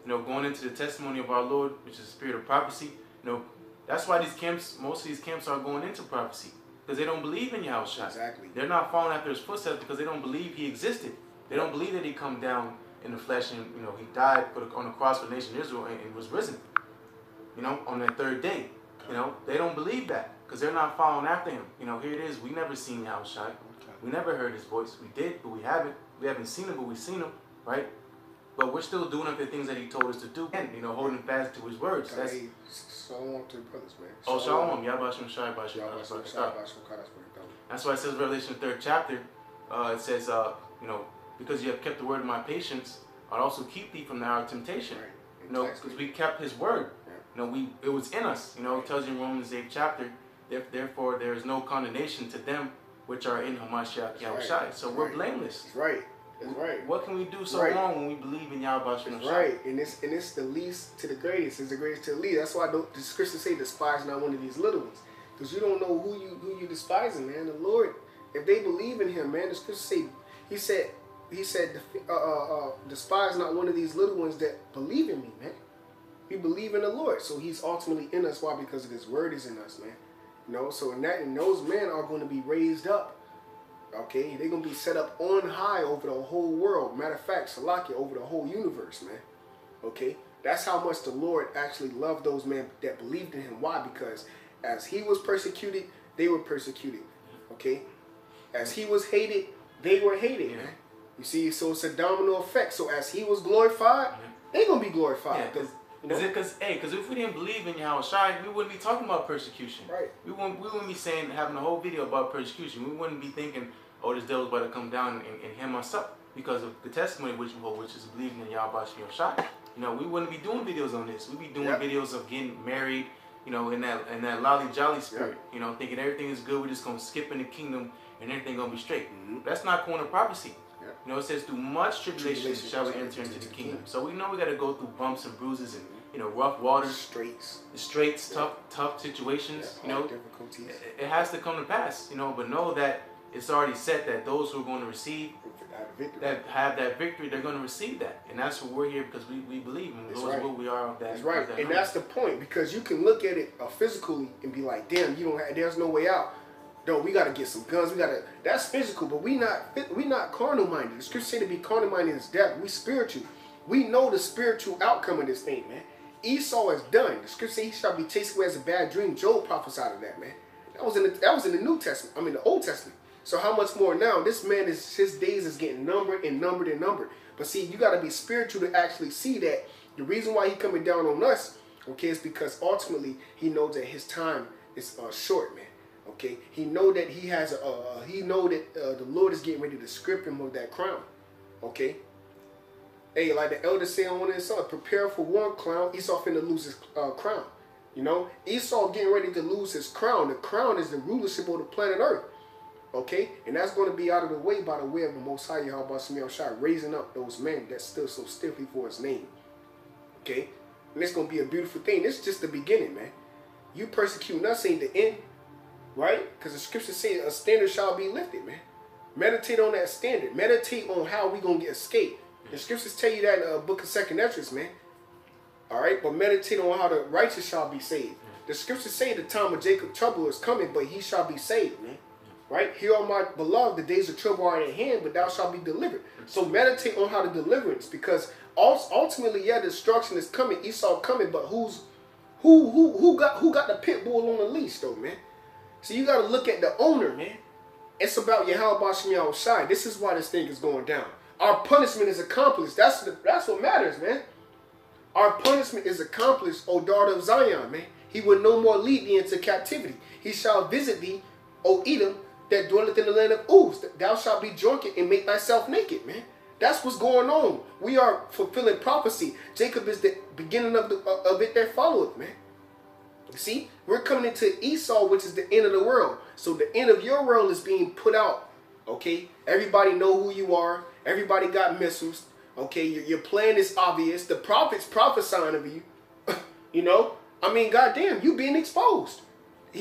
Speaker 2: You know, going into the testimony of our Lord, which is the spirit of prophecy. You know, that's why these camps, most of these camps are going into prophecy. Because they don't believe in Yahushua.
Speaker 1: Exactly.
Speaker 2: They're not following after his footsteps because they don't believe he existed. They don't believe that he come down in the flesh and, you know, he died on the cross for the nation of Israel and was risen. You know, on that third day. You know, they don't believe that because they're not following after him. You know, here it is. We never seen Yahushua. We never heard his voice. We did, but we haven't. We haven't seen him, but we've seen him, right? But we're still doing the things that he told us to do, and, you know, holding fast to his words.
Speaker 1: Okay.
Speaker 2: That's
Speaker 1: Shalom to the brothers, man.
Speaker 2: oh, shalom. That's why it says Revelation 3rd chapter. It says, you know, because you have kept the word of my patience, I'll also keep thee from the hour of temptation.
Speaker 1: Right.
Speaker 2: You know, because we kept his word.
Speaker 1: Yeah.
Speaker 2: You know, it was in us. You know, it tells you in Romans 8th chapter, therefore there is no condemnation to them which are in Hamashiach Yahushai. Right. So we're blameless.
Speaker 1: That's right. That's right.
Speaker 2: What can we do so wrong when we believe in Yahweh?
Speaker 1: That's right. And it's the least to the greatest. It's the greatest to the least. That's why the scriptures say despise not one of these little ones. Because you don't know who you despising, man. The Lord, if they believe in him, man, the scriptures say, he said, despise not one of these little ones that believe in me, man. We believe in the Lord. So he's ultimately in us. Why? Because of his word is in us, man. You know, so and those men are going to be raised up. Okay, they're going to be set up on high over the whole world. Matter of fact, Salakia, over the whole universe, man. Okay, that's how much the Lord actually loved those men that believed in him. Why? Because as he was persecuted, they were persecuted. Okay, as he was hated, they were hated, man. You see, so it's a domino effect. So as he was glorified, they're going to be glorified.
Speaker 2: Yeah, because if we didn't believe in Yahushua, we wouldn't be talking about persecution.
Speaker 1: Right.
Speaker 2: We wouldn't be having a whole video about persecution. We wouldn't be thinking, oh, this devil's about to come down and hem us up because of the testimony which we hold, which is believing in Yahushua. You know, we wouldn't be doing videos on this. We'd be doing videos of getting married, you know, in that lolly jolly spirit. You know, thinking everything is good. We're just gonna skip in the kingdom and everything gonna be straight. That's not corner prophecy. You know, it says through much tribulation shall we enter into the kingdom. So we know we got to go through bumps and bruises and, you know, rough waters, straits, tough situations. You know, difficulties. It has to come to pass. You know, but know that it's already set that those who are going to receive that have that victory, they're going to receive that, and that's what we're here because we believe and those what we are of that.
Speaker 1: That's right, and that's the point because you can look at it physically and be like, damn, you don't have, there's no way out. No, we gotta get some guns. That's physical, but we not carnal minded. The scripture say to be carnal minded is death. We spiritual. We know the spiritual outcome of this thing, man. Esau is done. The scripture say he shall be chased away as a bad dream. Job prophesied of that, man. That was in the New Testament. I mean the Old Testament. So how much more now? This man his days is getting numbered and numbered and numbered. But see, you gotta be spiritual to actually see that the reason why he coming down on us, okay, is because ultimately he knows that his time is short, man. Okay, he know that he has the Lord is getting ready to strip him of that crown. Okay, hey, like the elder say on one of his sons, prepare for one clown. Esau finna lose his crown. You know, Esau getting ready to lose his crown. The crown is the rulership of the planet Earth. Okay, and that's going to be out of the way by the way of the Most High YAHAWASHI raising up those men that stood so stiffly for his name. Okay, and it's going to be a beautiful thing. This is just the beginning, man. You persecuting us ain't the end, right? Because the scriptures say a standard shall be lifted, man. Meditate on that standard. Meditate on how we gonna get escape. The scriptures tell you that in the book of 2nd Esdras, man. All right, but meditate on how the righteous shall be saved. The scriptures say the time of Jacob trouble is coming, but he shall be saved, man. Right? Hear, O my beloved, the days of trouble are at hand, but thou shalt be delivered. So meditate on how the deliverance, because ultimately, yeah, destruction is coming, Esau coming, but who got the pit bull on the leash, though, man? So you got to look at the owner, man. It's about YAHAWASHI. This is why this thing is going down. Our punishment is accomplished. That's what matters, man. Our punishment is accomplished, O daughter of Zion, man. He will no more lead thee into captivity. He shall visit thee, O Edom, that dwelleth in the land of Uz. Thou shalt be drunken and make thyself naked, man. That's what's going on. We are fulfilling prophecy. Jacob is the beginning of it that followeth, man. You see, we're coming into Esau, which is the end of the world. So the end of your world is being put out. Okay, everybody know who you are. Everybody got missiles. Okay, your plan is obvious. The prophets prophesying of you. You know, I mean, goddamn, you being exposed.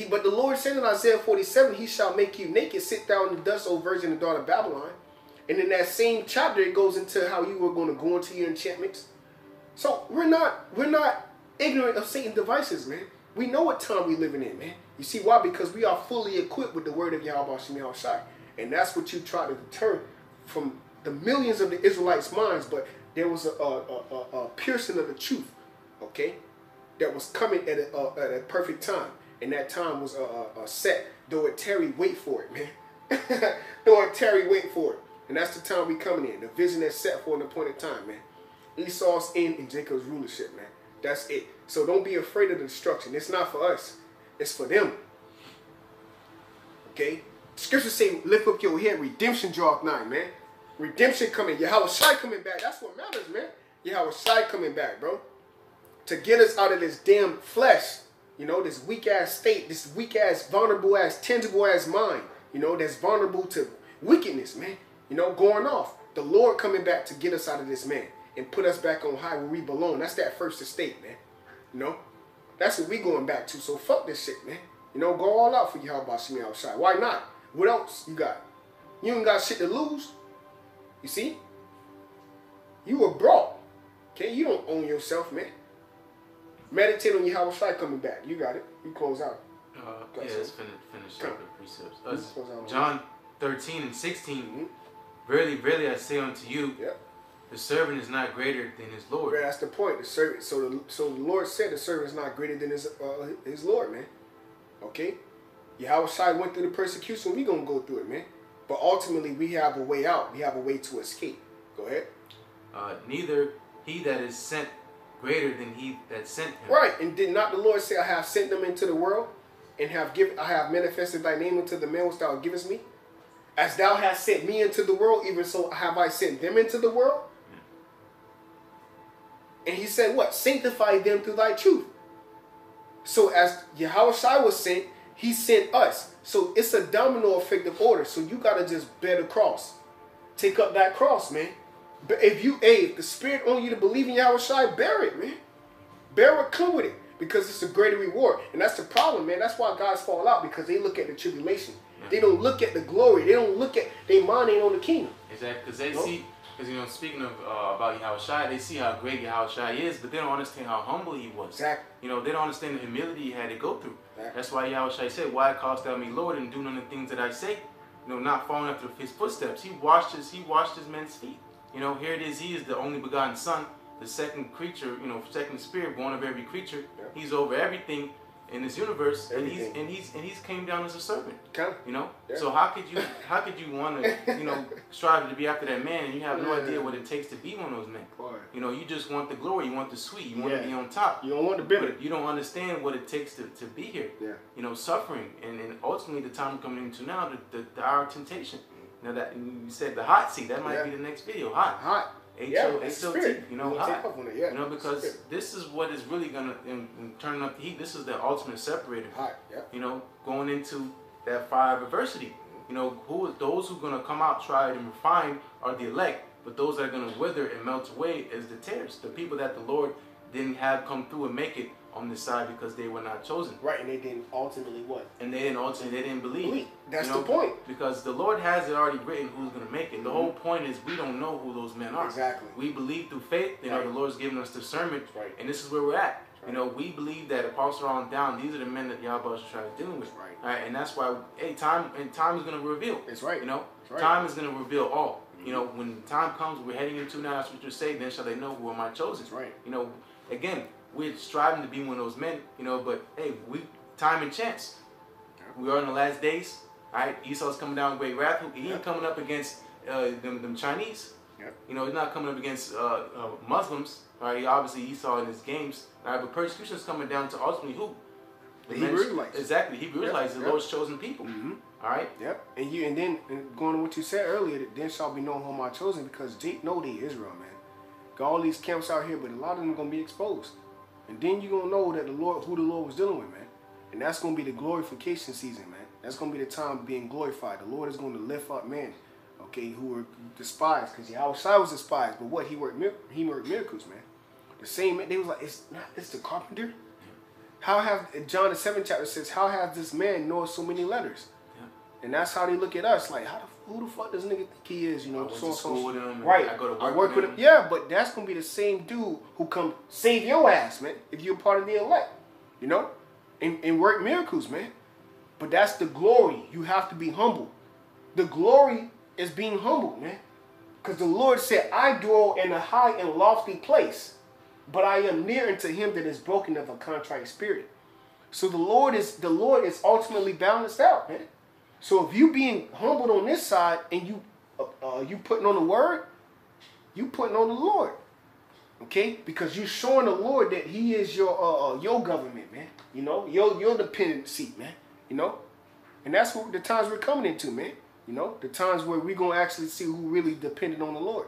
Speaker 1: But the Lord said in Isaiah 47, he shall make you naked, sit down in the dust, O virgin and daughter of Babylon. And in that same chapter, it goes into how you were going to go into your enchantments. So we're not ignorant of Satan's devices, man. We know what time we living in, man. You see why? Because we are fully equipped with the word of YAHAWASHI. And that's what you try to deter from the millions of the Israelites' minds. But there was a piercing of the truth, okay, that was coming at a perfect time. And that time was set. Though it tarry, wait for it, man. Though it tarry, wait for it. And that's the time we coming in. The vision that's set for an appointed time, man. Esau's end and Jacob's rulership, man. That's it. So don't be afraid of the destruction. It's not for us. It's for them. Okay? Scriptures say, lift up your head. Redemption draweth nigh, man. Redemption coming. YAHAWASHI coming back. That's what matters, man. YAHAWASHI coming back, bro. To get us out of this damn flesh. You know, this weak-ass state. This weak-ass, vulnerable-ass, tangible-ass mind. You know, that's vulnerable to wickedness, man. You know, going off. The Lord coming back to get us out of this, man. And put us back on high where we belong. That's that first estate, man. You know? That's what we going back to. So fuck this shit, man. You know, go all out for YAHAWASHI. Why not? What else you got? You ain't got shit to lose. You see? You were brought. Okay? You don't own yourself, man. Meditate on YAHAWASHI coming back. You got it. You close out.
Speaker 2: Yeah, let's finish up the precepts. John 13 and 16. Verily, verily, I say unto you, the servant is not greater than his Lord.
Speaker 1: That's the point. The servant. So the Lord said the servant is not greater than his Lord, man. Okay? YAHAWASHI went through the persecution. We gonna go through it, man. But ultimately, we have a way out. We have a way to escape. Go ahead.
Speaker 2: Neither he that is sent greater than he that sent him.
Speaker 1: Right. And did not the Lord say, I have sent them into the world, and I have manifested thy name into the men which thou givest me? As thou hast sent me into the world, even so have I sent them into the world. And he said what? Sanctify them through thy truth. So as YAHAWASHI was sent, he sent us. So it's a domino effect of order. So you got to just bear the cross. Take up that cross, man. But if the Spirit on you to believe in YAHAWASHI, bear it, man. Bear it, come with it. Because it's a greater reward. And that's the problem, man. That's why guys fall out. Because they look at the tribulation. They don't look at the glory. They don't look at, their mind ain't on the kingdom.
Speaker 2: Exactly. Because they see, because, you know, speaking of about YAHAWASHI, they see how great YAHAWASHI is, but they don't understand how humble he was.
Speaker 1: Exactly.
Speaker 2: You know, they don't understand the humility he had to go through.
Speaker 1: Exactly.
Speaker 2: That's why YAHAWASHI said, why callest thou me Lord, and do none of the things that I say? You know, not following after his footsteps. He washed his men's feet. You know, here it is. He is the only begotten Son, the second creature, you know, second spirit born of every creature. Yeah. He's over everything in this universe, and he's came down as a servant. You know, so how could you want to, you know, strive to be after that man, and you have no idea what it takes to be one of those men? You know, you just want the glory, you want the sweet, you want to be on top.
Speaker 1: You don't want the bitter.
Speaker 2: But you don't understand what it takes to be here. You know, suffering, and ultimately the time we're coming into now, the hour of temptation. Now that you said the hot seat, that might be the next video. Hot. H-O-T, you know, hot. You know, because this is what is really gonna turn up the heat. This is the ultimate separator. You know, going into that fire of adversity. You know, those who are gonna come out tried and refined are the elect, but those that are gonna wither and melt away is the tares. The people that the Lord didn't have come through and make it on this side because they were not chosen.
Speaker 1: Right, and they didn't ultimately what?
Speaker 2: And they didn't believe.
Speaker 1: That's the point.
Speaker 2: Because the Lord has it already written who's going to make it. The whole point is we don't know who those men are.
Speaker 1: Exactly.
Speaker 2: We believe through faith. You know, the Lord's given us discernment.
Speaker 1: Right.
Speaker 2: And this is where we're at. Right. You know, we believe that Apostle on down, these are the men that Yahawah is dealing with.
Speaker 1: Right.
Speaker 2: Right. And that's why, hey, time is going to reveal.
Speaker 1: That's right.
Speaker 2: You know,
Speaker 1: right.
Speaker 2: Time is going to reveal all. You know, when time comes, we're heading into now, that's what you say, then shall they know who am I chosen.
Speaker 1: That's right.
Speaker 2: You know, again, we're striving to be one of those men, you know, but hey, time and chance. Yeah. We are in the last days. All right, Esau's coming down with great wrath. He ain't coming up against them Chinese. Yeah. You know, he's not coming up against Muslims. All right, obviously Esau in his games. All right, but persecution is coming down to ultimately who?
Speaker 1: The Hebrew Israelites.
Speaker 2: Exactly, Hebrew Israelites, the Lord's chosen people. All right.
Speaker 1: Yep. And then going to what you said earlier, then shall be known whom I chosen, because they know they Israel, man. Got all these camps out here, but a lot of them are gonna be exposed. And then you're gonna know that who the Lord was dealing with, man. And that's gonna be the glorification season, man. That's gonna be the time of being glorified. The Lord is gonna lift up men, okay, who were despised, because YAHAWASHI was despised, but what he worked miracles, man. The same, they was like, it's the carpenter. How have John the 7th chapter says, how has this man known so many letters? And that's how they look at us, like, who the fuck does nigga think he is, you know?
Speaker 2: I went to school with him,
Speaker 1: right.
Speaker 2: I go to
Speaker 1: I work with him. Yeah, but that's gonna be the same dude who come save your ass, man, if you're part of the elect, you know, and work miracles, man. But that's the glory. You have to be humble. The glory is being humble, man, because the Lord said, "I dwell in a high and lofty place, but I am near unto him that is broken of a contrite spirit." So the Lord is ultimately balanced out, man. So if you being humbled on this side and you putting on the word, you putting on the Lord, okay? Because you showing the Lord that He is your government, man. You know, your dependency, man. You know, and that's what the times we're coming into, man. You know, the times where we're gonna actually see who really depended on the Lord.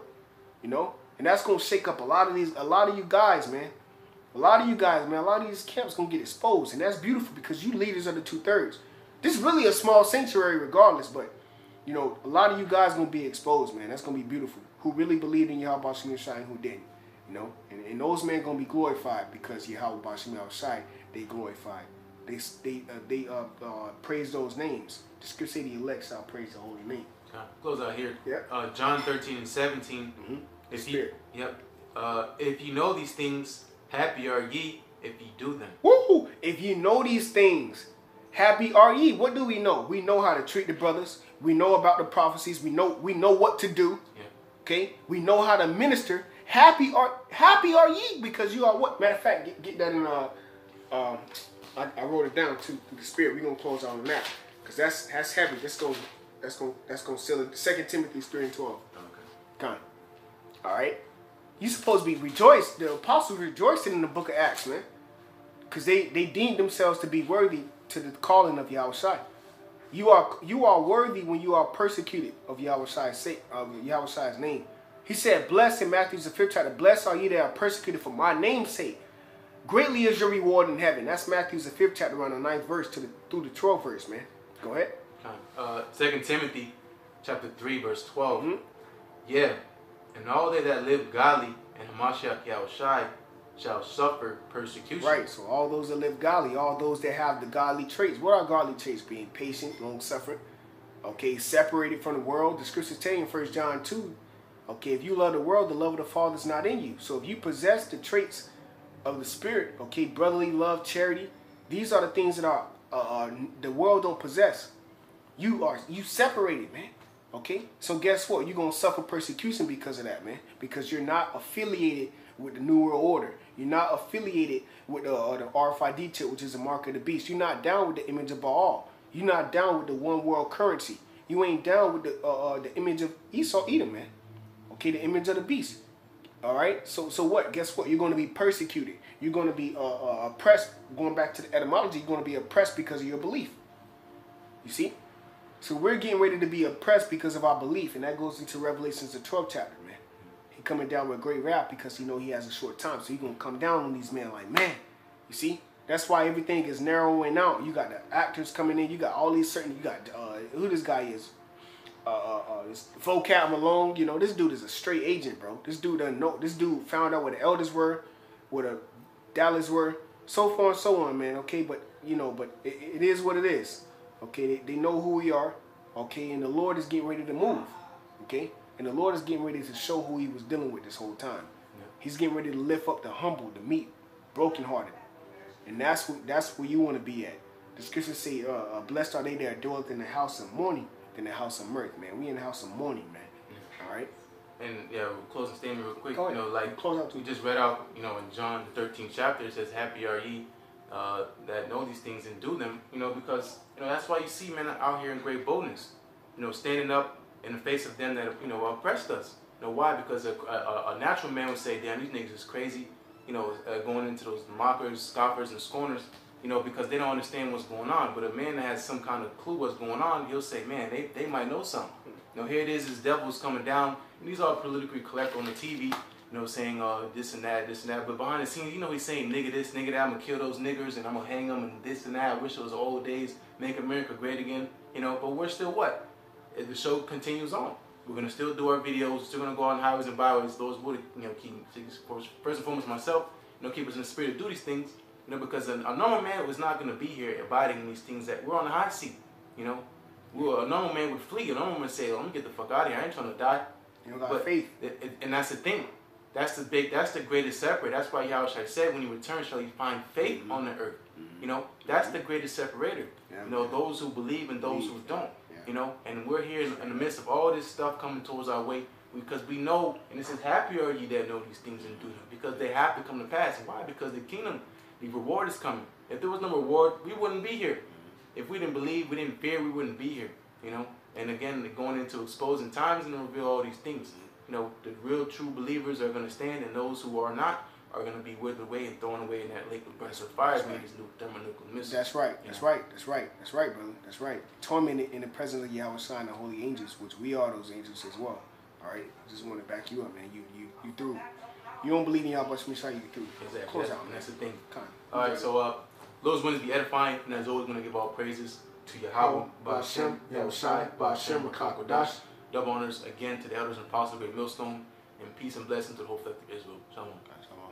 Speaker 1: You know, and that's gonna shake up a lot of you guys, man. A lot of these camps gonna get exposed, and that's beautiful because you leaders are the 2/3. This is really a small sanctuary regardless, but, you know, a lot of you guys going to be exposed, man. That's going to be beautiful. Who really believed in Yahawah Shai and who didn't, you know. And those men going to be glorified because Yahawah Shai, they glorified. They praise those names. The scripture say the elect shall praise the holy name.
Speaker 2: Close out here.
Speaker 1: Yeah.
Speaker 2: John 13:17. If you know these things, happy are ye if ye do them.
Speaker 1: Woo! If you know these things, happy are ye. What do we know? We know how to treat the brothers. We know about the prophecies. We know what to do. Yeah. Okay? We know how to minister. Happy are ye because you are what? Matter of fact, get that in I wrote it down too through the spirit. We're gonna close out on that. Because that's heavy. That's gonna seal it. 2 Timothy 3:12. Okay. Come. Alright? You supposed to be rejoiced. The apostles rejoiced in the book of Acts, man. Because they deemed themselves to be worthy to the calling of YAHAWASHI. You are worthy when you are persecuted of YAHAWASHI's name. He said, blessed in Matthew the 5th chapter, blessed are ye that are persecuted for my name's sake. Greatly is your reward in heaven. That's Matthew the 5th chapter, around the 9th verse through the 12th verse, man. Go ahead.
Speaker 2: 2 Timothy chapter 3 verse 12. Yeah, and all they that live godly in Hamashiach YAHAWASHI shall suffer persecution.
Speaker 1: Right, so all those that live godly, all those that have the godly traits. What are godly traits? Being patient, long-suffering, okay, separated from the world. The scriptures tell you in 1 John 2, okay, if you love the world, the love of the Father is not in you. So if you possess the traits of the Spirit, okay, brotherly love, charity, these are the things that are the world don't possess. You separated, man. Okay, so guess what? You're gonna suffer persecution because of that, man. Because you're not affiliated with the New World Order. You're not affiliated with the RFID chip, which is the mark of the beast. You're not down with the image of Baal. You're not down with the one world currency. You ain't down with the image of Esau, Edom, man. Okay, the image of the beast. All right. So what? Guess what? You're going to be persecuted. You're going to be oppressed. Going back to the etymology, you're going to be oppressed because of your belief. You see? So we're getting ready to be oppressed because of our belief, and that goes into Revelations the 12th chapter, man. Coming down with great wrath because he has a short time, so he's gonna come down on these men like, man, you see, that's why everything is narrowing out. You got the actors coming in, you got all these certain, you got who this guy is, this Vocab Malone. You know, this dude is a straight agent, bro. This dude found out where the elders were, where the Dallas were, so far and so on, man. Okay, but you know, but it is what it is. Okay, they know who we are. Okay, and the Lord is getting ready to move. Okay, and the Lord is getting ready to show who He was dealing with this whole time. Yeah. He's getting ready to lift up the humble, the meek, brokenhearted, and that's where you want to be at. The scriptures say, "Blessed are they that dwelleth in the house of mourning, than the house of mirth." Man, we in the house of mourning, man. All right.
Speaker 2: And yeah, closing statement real quick.
Speaker 1: Go ahead.
Speaker 2: You know, like
Speaker 1: close out
Speaker 2: we just read out. You know, in John the 13th chapter, it says, "Happy are ye that know these things and do them." You know, because you know that's why you see men out here in great boldness. You know, standing up in the face of them that oppressed us. You know why? Because a natural man would say, "Damn, these niggas is crazy." You know, going into those mockers, scoffers, and scorners. You know, because they don't understand what's going on. But a man that has some kind of clue what's going on, he'll say, "Man, they might know something." You know, here it is, this devil's coming down, and these are politically correct on the TV. You know, saying this and that, but behind the scenes, you know, he's saying nigga this, nigga that, I'm gonna kill those niggers and I'm gonna hang them and this and that. I wish those old days, make America great again. You know, but we're still what? The show continues on. We're gonna still do our videos. We're still gonna go on highways and byways. Those would, you know, keep first and foremost myself. You know, keep us in the spirit to do these things. You know, because a normal man was not gonna be here abiding in these things that we're on the hot seat. You know, a normal man would flee. A normal man would say, "Let me get the fuck out of here. I ain't trying to die."
Speaker 1: You don't got faith.
Speaker 2: And that's the thing. That's the greatest separator. That's why YAHAWASHI said, when He returns, shall He find faith on the earth. You know, that's the greatest separator. You know, those who believe and those who don't. You know, and we're here in the midst of all this stuff coming towards our way because we know, and it says, "Happy are ye that know these things and do them," because they have to come to pass. Why? Because the kingdom, the reward is coming. If there was no reward, we wouldn't be here. If we didn't believe, we didn't fear, we wouldn't be here. You know, and again, going into exposing times and reveal all these things. You know, the real true believers are going to stand, and those who are not are going to be withered away and thrown away in that lake of burning fire. These new thermonuclear missiles.
Speaker 1: That's right. That's right. That's right. That's right, brother. That's right. Tormented in the presence of YAHAWASHI and the holy angels, which we are those angels as well. All right. Just want to back you up, man. You through. You don't believe in YAHAWASHI, make sure you through.
Speaker 2: Exactly.
Speaker 1: Close out, man.
Speaker 2: That's the thing.
Speaker 1: Come
Speaker 2: on. All right. So those ones be edifying, and as always, going to give all praises to Yahawah, Ba'ashem, YAHAWASHI, Ba'ashem, Rakakwadash. Double honors again to the elders and apostles of Great Millstone, and peace and blessing to the whole collective Israel. Shalom.
Speaker 1: Shalom.